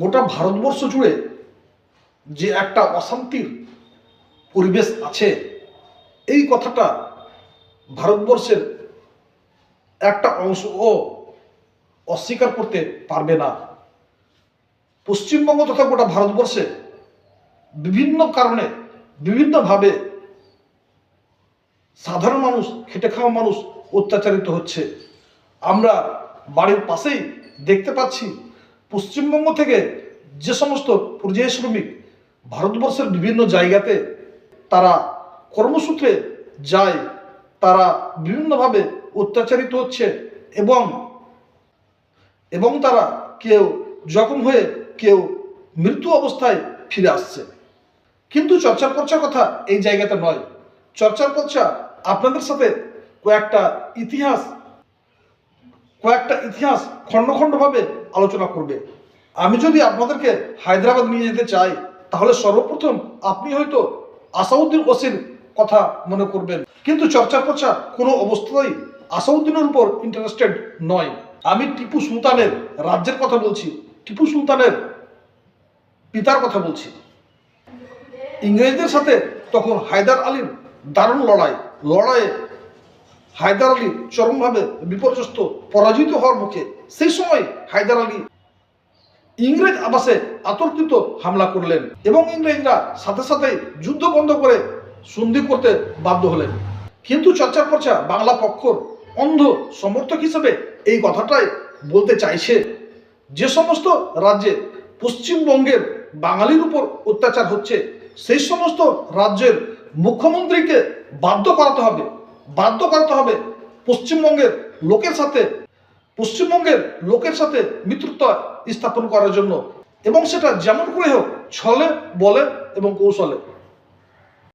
গোটা ভারতবর্ষ জুড়ে যে একটা অশান্তির পরিবেশ আছে, এই কথাটা ভারতবর্ষের একটা অংশও অস্বীকার করতে পারবে না। পশ্চিমবঙ্গ তথা গোটা ভারতবর্ষে বিভিন্ন কারণে বিভিন্নভাবে সাধারণ মানুষ, খেটে খাওয়া মানুষ অত্যাচারিত হচ্ছে। আমরা বাড়ির পাশেই দেখতে পাচ্ছি পশ্চিমবঙ্গ থেকে যে সমস্ত পরিযায়ী শ্রমিক ভারতবর্ষের বিভিন্ন জায়গাতে তারা কর্মসূত্রে যায়, তারা বিভিন্নভাবে অত্যাচারিত হচ্ছে এবং তারা কেউ জখম হয়ে কেউ মৃত্যু অবস্থায় ফিরে আসছে। কিন্তু চর্চার পর্চার কথা এই জায়গাতে নয়। চর্চার পর্চা আপনাদের সাথে কয়েকটা ইতিহাস খণ্ড খণ্ডভাবে আলোচনা করবে। আমি যদি আপনাদেরকে হায়দ্রাবাদ নিয়ে যেতে চাই, তাহলে সর্বপ্রথম আপনি হয়তো আসাউদ্দিন ওসির কথা মনে করবেন, কিন্তু চর্চার পর্চা কোনো অবস্থাতেই আসাউদ্দিনের উপর ইন্টারেস্টেড নয়। আমি টিপু সুলতানের রাজ্যের কথা বলছি, টিপু সুলতানের পিতার কথা বলছি। ইংরেজদের সাথে তখন হায়দার আলীর দারুণ লড়াইয়ে হায়দার আলী চরমভাবে বিপর্যস্ত, পরাজিত হওয়ার মুখে। সেই সময় হায়দার আলী ইংরেজ আবাসে অতর্কিত হামলা করলেন এবং ইংরেজরা সাথে সাথে যুদ্ধ বন্ধ করে সন্ধি করতে বাধ্য হলেন। কিন্তু চর্চার পর্চা বাংলা পক্ষর অন্ধ সমর্থক হিসেবে এই কথাটাই বলতে চাইছে, যে সমস্ত রাজ্যে পশ্চিমবঙ্গের বাঙালির উপর অত্যাচার হচ্ছে, সেই সমস্ত রাজ্যের মুখ্যমন্ত্রীকে বাধ্য করাতে হবে পশ্চিমবঙ্গের লোকের সাথে মিত্রতা স্থাপন করার জন্য, এবং সেটা যেমন করে হোক, ছলে বলে এবং কৌশলে।